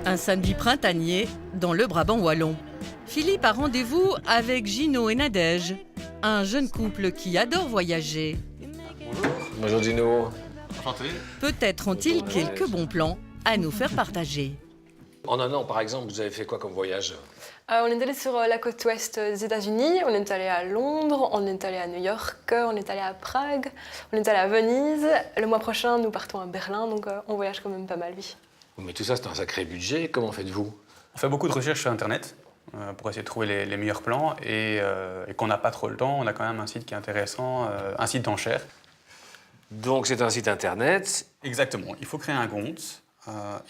Un samedi printanier dans le Brabant wallon. Philippe a rendez-vous avec Gino et Nadège, un jeune couple qui adore voyager. Bonjour Gino. Enchanté. Peut-être ont-ils quelques bons plans à nous faire partager. En un an, par exemple, vous avez fait quoi comme voyage? On est allé sur la côte ouest des États-Unis, on est allé à Londres, on est allé à New York, on est allé à Prague, on est allé à Venise. Le mois prochain, nous partons à Berlin, donc on voyage quand même pas mal, oui. Mais tout ça, c'est un sacré budget. Comment faites-vous? On fait beaucoup de recherches sur Internet pour essayer de trouver les meilleurs plans et qu'on n'a pas trop le temps, on a quand même un site qui est intéressant, un site d'enchères. Donc c'est un site Internet. Exactement, il faut créer un compte.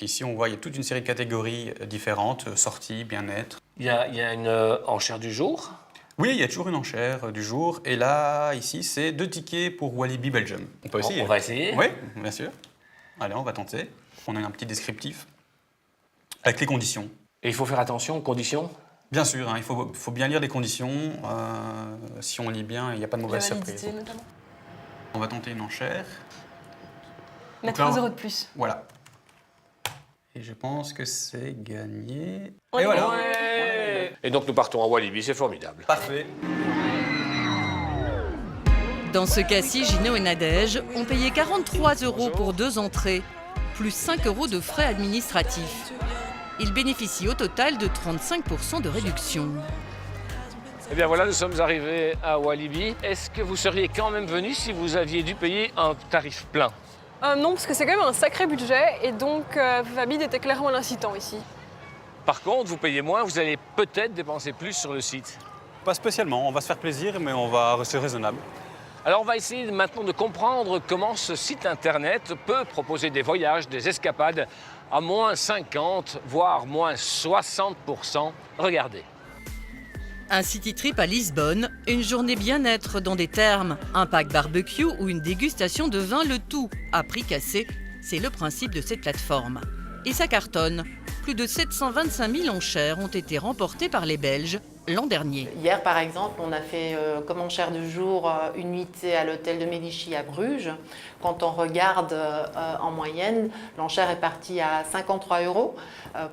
Ici, on voit il y a toute une série de catégories différentes, sorties, bien-être. Il y a une enchère du jour. Oui, il y a toujours une enchère du jour. Et là, ici, c'est 2 tickets pour Walibi Belgium. On peut essayer. On va essayer. Oui, bien sûr. Allez, on va tenter. On a un petit descriptif avec les conditions. Et il faut faire attention aux conditions? Bien sûr, hein, il faut bien lire les conditions. Si on lit bien, il n'y a pas de mauvaise La surprise. validité, notamment. On va tenter une enchère. Mettre Donc là, 3 € de plus. Voilà. Et je pense que c'est gagné. On Et y voilà. va. Et donc nous partons en Walibi, c'est formidable. Parfait. Dans ce cas-ci, Gino et Nadège ont payé 43 € pour 2 entrées, plus 5 € de frais administratifs. Ils bénéficient au total de 35% de réduction. Eh bien voilà, nous sommes arrivés à Walibi. Est-ce que vous seriez quand même venu si vous aviez dû payer un tarif plein? Non, parce que c'est quand même un sacré budget, et donc Fabide était clairement l'incitant ici. Par contre, vous payez moins, vous allez peut-être dépenser plus sur le site. Pas spécialement, on va se faire plaisir, mais on va rester raisonnable. Alors on va essayer maintenant de comprendre comment ce site internet peut proposer des voyages, des escapades à moins 50, voire moins 60%. Regardez. Un city trip à Lisbonne, une journée bien-être dans des thermes, un pack barbecue ou une dégustation de vin, le tout à prix cassé. C'est le principe de cette plateforme. Et ça cartonne. Plus de 725 000 enchères ont été remportées par les Belges l'an dernier. Hier, par exemple, on a fait comme enchère du jour une nuitée à l'hôtel de Médicis à Bruges. Quand on regarde en moyenne, l'enchère est partie à 53 €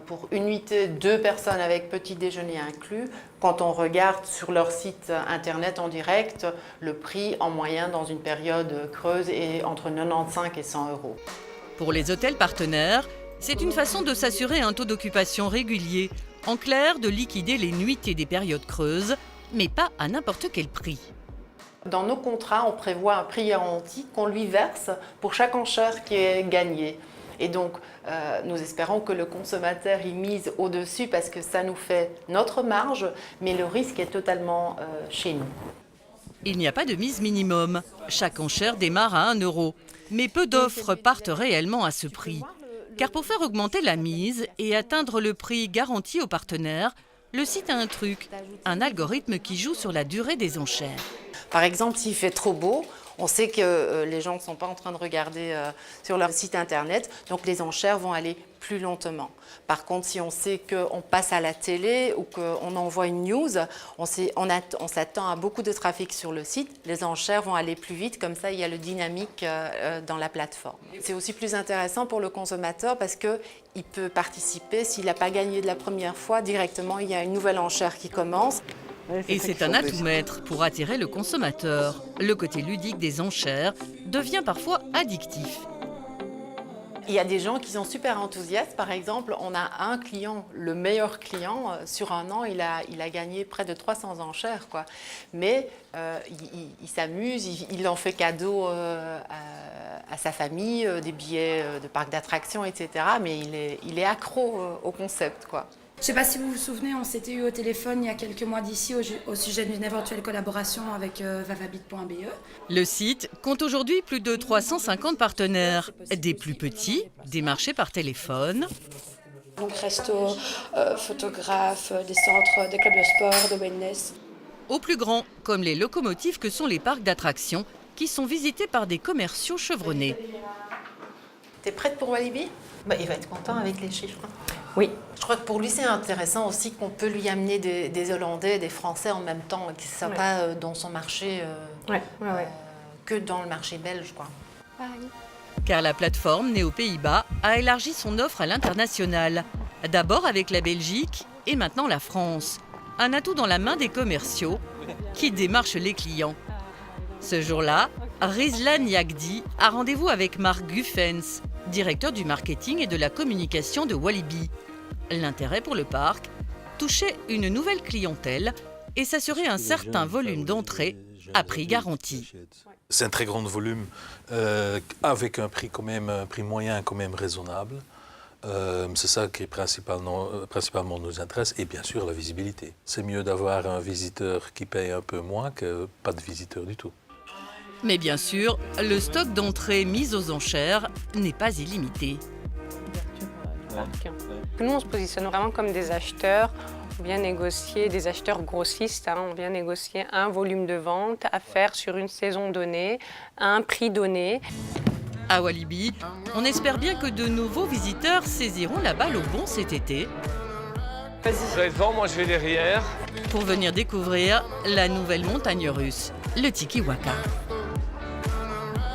pour une nuitée, 2 personnes avec petit déjeuner inclus. Quand on regarde sur leur site internet en direct, le prix en moyenne dans une période creuse est entre 95 et 100 €. Pour les hôtels partenaires, c'est une façon de s'assurer un taux d'occupation régulier. En clair, de liquider les nuitées des périodes creuses, mais pas à n'importe quel prix. Dans nos contrats, on prévoit un prix garanti qu'on lui verse pour chaque enchère qui est gagnée. Et donc, nous espérons que le consommateur y mise au-dessus parce que ça nous fait notre marge, mais le risque est totalement chez nous. Il n'y a pas de mise minimum. Chaque enchère démarre à 1 €. Mais peu d'offres partent réellement à ce prix. Car pour faire augmenter la mise et atteindre le prix garanti aux partenaires, le site a un truc, un algorithme qui joue sur la durée des enchères. Par exemple, s'il fait trop beau, on sait que les gens ne sont pas en train de regarder sur leur site internet, donc les enchères vont aller plus lentement. Par contre, si on sait qu'on passe à la télé ou qu'on envoie une news, on s'attend à beaucoup de trafic sur le site, les enchères vont aller plus vite, comme ça il y a le dynamique dans la plateforme. C'est aussi plus intéressant pour le consommateur parce qu'il peut participer, s'il n'a pas gagné de la première fois, directement il y a une nouvelle enchère qui commence. Et c'est un atout-maître pour attirer le consommateur. Le côté ludique des enchères devient parfois addictif. Il y a des gens qui sont super enthousiastes. Par exemple, on a un client, le meilleur client, sur un an, il a gagné près de 300 enchères, quoi. Mais il s'amuse, il en fait cadeau à sa famille, des billets de parcs d'attractions, etc. Mais il est accro au concept, quoi. Je ne sais pas si vous vous souvenez, on s'était eu au téléphone il y a quelques mois d'ici au sujet d'une éventuelle collaboration avec vavabit.be. Le site compte aujourd'hui plus de 350 partenaires, des plus petits, des marchés par téléphone. Donc resto, photographes, des centres, des clubs de sport, de wellness. Aux plus grands, comme les locomotives que sont les parcs d'attractions, qui sont visités par des commerciaux chevronnés. T'es prête pour Walibi? Il va être content avec les chiffres. Oui. Je crois que pour lui, c'est intéressant aussi qu'on peut lui amener des Hollandais, des Français en même temps, qui ne soient pas dans son marché que dans le marché belge, quoi. Car la plateforme née aux Pays-Bas a élargi son offre à l'international. D'abord avec la Belgique et maintenant la France. Un atout dans la main des commerciaux qui démarchent les clients. Ce jour-là, Rizlan Yagdi a rendez-vous avec Marc Guffens, directeur du marketing et de la communication de Walibi. L'intérêt pour le parc, toucher une nouvelle clientèle et s'assurer un certain volume d'entrée à prix garanti. C'est un très grand volume avec un prix quand même, un prix moyen quand même raisonnable. C'est ça qui principalement nous intéresse et bien sûr la visibilité. C'est mieux d'avoir un visiteur qui paye un peu moins que pas de visiteur du tout. Mais bien sûr, le stock d'entrées mis aux enchères n'est pas illimité. Nous, on se positionne vraiment comme des acheteurs. On vient négocier, des acheteurs grossistes, on vient négocier un volume de vente à faire sur une saison donnée, à un prix donné. À Walibi, on espère bien que de nouveaux visiteurs saisiront la balle au bon cet été Vous allez devant, moi je vais derrière. pour venir découvrir la nouvelle montagne russe, le Tiki Waka.